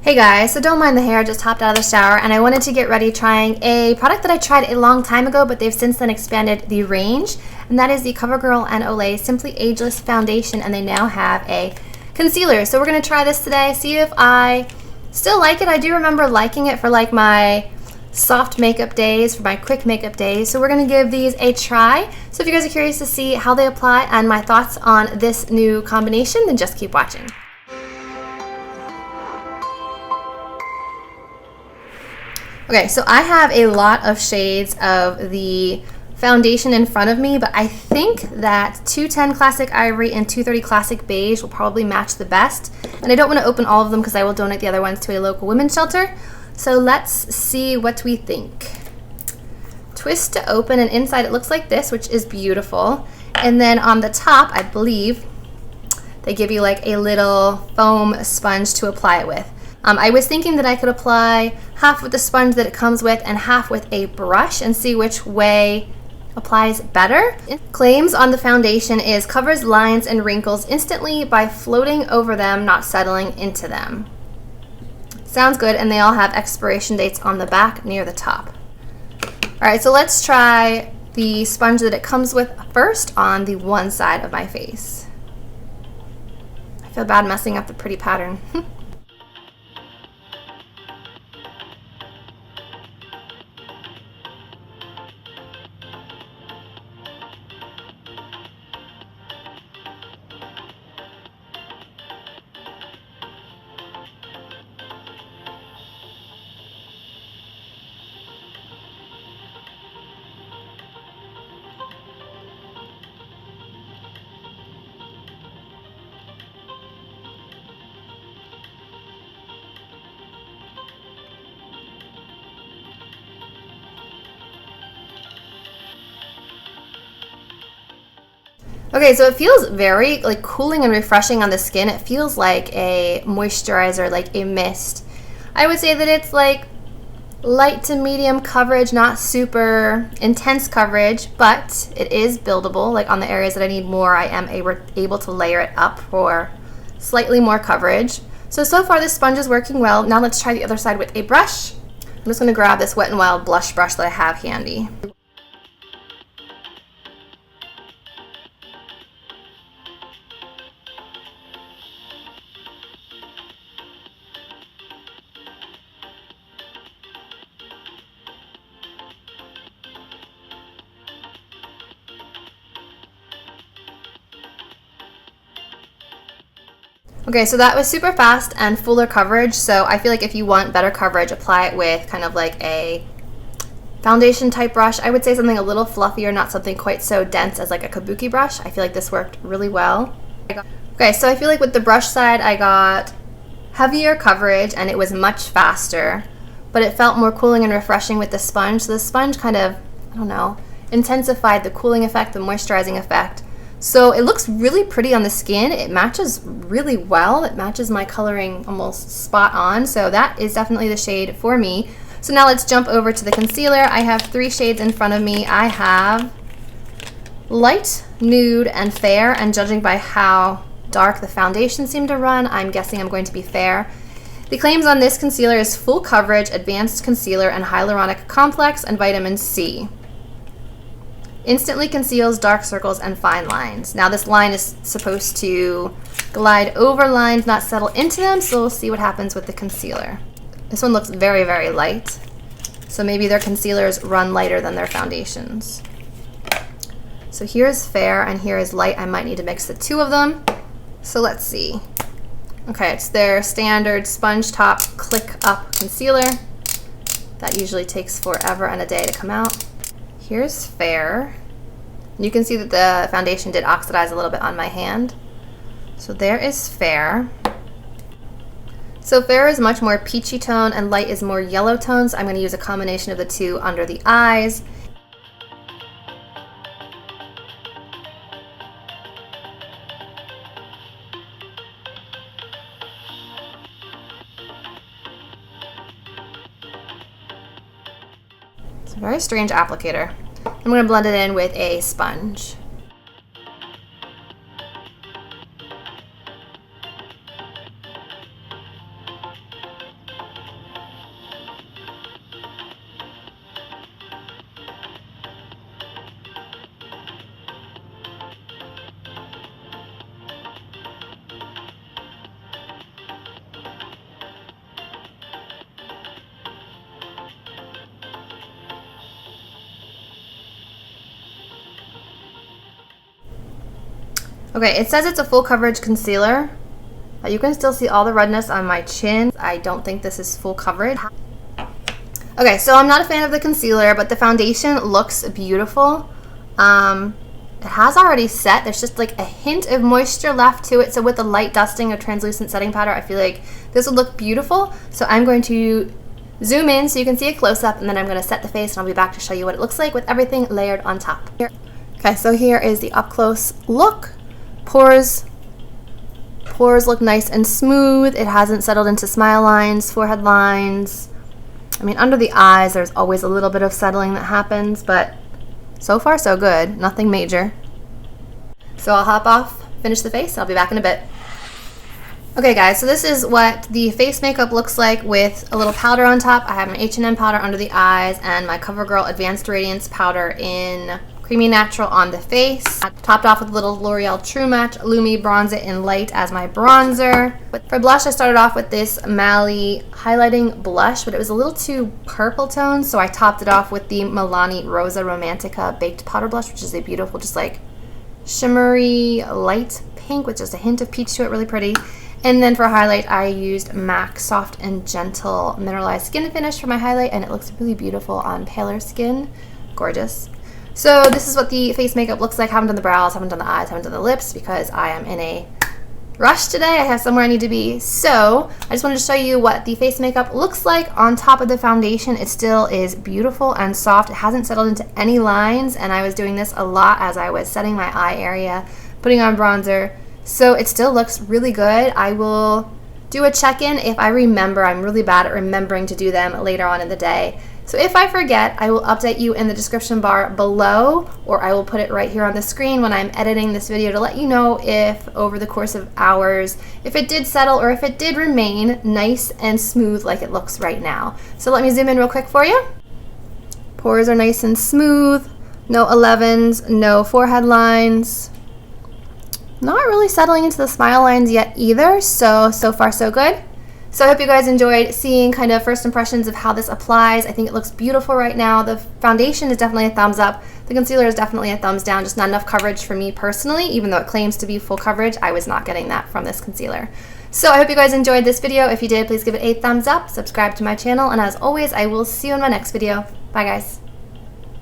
Hey guys, so don't mind the hair, I just hopped out of the shower and I wanted to get ready trying a product that I tried a long time ago, but they've since then expanded the range, and that is the Covergirl and Olay Simply Ageless Foundation, and they now have a concealer. So we're going to try this today, see if I still like it. I do remember liking it for like my soft makeup days, for my quick makeup days, so we're going to give these a try. So if you guys are curious to see how they apply and my thoughts on this new combination, then just keep watching. Okay, so I have a lot of shades of the foundation in front of me, but I think that 210 Classic Ivory and 230 Classic Beige will probably match the best. And I don't want to open all of them because I will donate the other ones to a local women's shelter. So let's see what we think. Twist to open, and inside it looks like this, which is beautiful. And then on the top, I believe, they give you like a little foam sponge to apply it with. I was thinking that I could apply half with the sponge that it comes with and half with a brush and see which way applies better. Claims on the foundation is covers lines and wrinkles instantly by floating over them, not settling into them. Sounds good, and they all have expiration dates on the back near the top. Alright, so let's try the sponge that it comes with first on the one side of my face. I feel bad messing up the pretty pattern. Okay, so it feels very like cooling and refreshing on the skin. It feels like a moisturizer, like a mist. I would say that it's like light to medium coverage, not super intense coverage, but it is buildable. Like on the areas that I need more, I am able to layer it up for slightly more coverage. So far this sponge is working well. Now let's try the other side with a brush. I'm just gonna grab this Wet n Wild blush brush that I have handy. Okay, so that was super fast and fuller coverage, so I feel like if you want better coverage, apply it with kind of like a foundation type brush. I would say something a little fluffier, not something quite so dense as like a kabuki brush. I feel like this worked really well. Okay, so I feel like with the brush side, I got heavier coverage and it was much faster, but it felt more cooling and refreshing with the sponge. So the sponge kind of, I don't know, intensified the cooling effect, the moisturizing effect. So it looks really pretty on the skin. It matches really well. It matches my coloring almost spot on. So that is definitely the shade for me. So now let's jump over to the concealer. I have 3 shades in front of me. I have light, nude, and fair. And judging by how dark the foundation seemed to run, I'm guessing I'm going to be fair. The claims on this concealer is full coverage, advanced concealer, and hyaluronic complex, and vitamin C. Instantly conceals dark circles and fine lines. Now this line is supposed to glide over lines, not settle into them, so we'll see what happens with the concealer. This one looks very, very light. So maybe their concealers run lighter than their foundations. So here's fair and here is light. I might need to mix the two of them. So let's see. Okay, it's their standard sponge top click up concealer. That usually takes forever and a day to come out. Here's fair. You can see that the foundation did oxidize a little bit on my hand. So there is fair. So fair is much more peachy tone and light is more yellow tone, so I'm going to use a combination of the two under the eyes. It's a very strange applicator. I'm going to blend it in with a sponge. Okay, it says it's a full coverage concealer. You can still see all the redness on my chin. I don't think this is full coverage. Okay, so I'm not a fan of the concealer, but the foundation looks beautiful. It has already set. There's just like a hint of moisture left to it. So with the light dusting of translucent setting powder, I feel like this would look beautiful. So I'm going to zoom in so you can see a close-up, and then I'm going to set the face, and I'll be back to show you what it looks like with everything layered on top. Okay, so here is the up-close look. Pores look nice and smooth. It hasn't settled into smile lines, forehead lines. I mean, under the eyes, there's always a little bit of settling that happens, but so far so good. Nothing major. So I'll hop off, finish the face, and I'll be back in a bit. Okay guys, so this is what the face makeup looks like with a little powder on top. I have my H&M powder under the eyes and my Covergirl Advanced Radiance powder in Creamy Natural on the face. Topped off with a little L'Oreal trumatch Lumi Bronze It in Light as my bronzer. But for blush, I started off with this Mally highlighting blush, but it was a little too purple tone, so I topped it off with the Milani Rosa Romantica Baked Powder Blush, which is a beautiful, just like shimmery light pink with just a hint of peach to it, really pretty. And then for highlight, I used MAC Soft and Gentle Mineralized Skin Finish for my highlight, and it looks really beautiful on paler skin. Gorgeous. So this is what the face makeup looks like. Haven't done the brows, haven't done the eyes, haven't done the lips because I am in a rush today. I have somewhere I need to be. So I just wanted to show you what the face makeup looks like on top of the foundation. It still is beautiful and soft. It hasn't settled into any lines, and I was doing this a lot as I was setting my eye area, putting on bronzer. So it still looks really good. I will do a check-in if I remember. I'm really bad at remembering to do them later on in the day. So if I forget, I will update you in the description bar below, or I will put it right here on the screen when I'm editing this video to let you know if over the course of hours, if it did settle or if it did remain nice and smooth like it looks right now. So let me zoom in real quick for you. Pores are nice and smooth, no 11s, no forehead lines. Not really settling into the smile lines yet either, so far so good. So I hope you guys enjoyed seeing kind of first impressions of how this applies. I think it looks beautiful right now. The foundation is definitely a thumbs up. The concealer is definitely a thumbs down, just not enough coverage for me personally. Even though it claims to be full coverage, I was not getting that from this concealer. So I hope you guys enjoyed this video. If you did, please give it a thumbs up, subscribe to my channel, and as always, I will see you in my next video. Bye guys.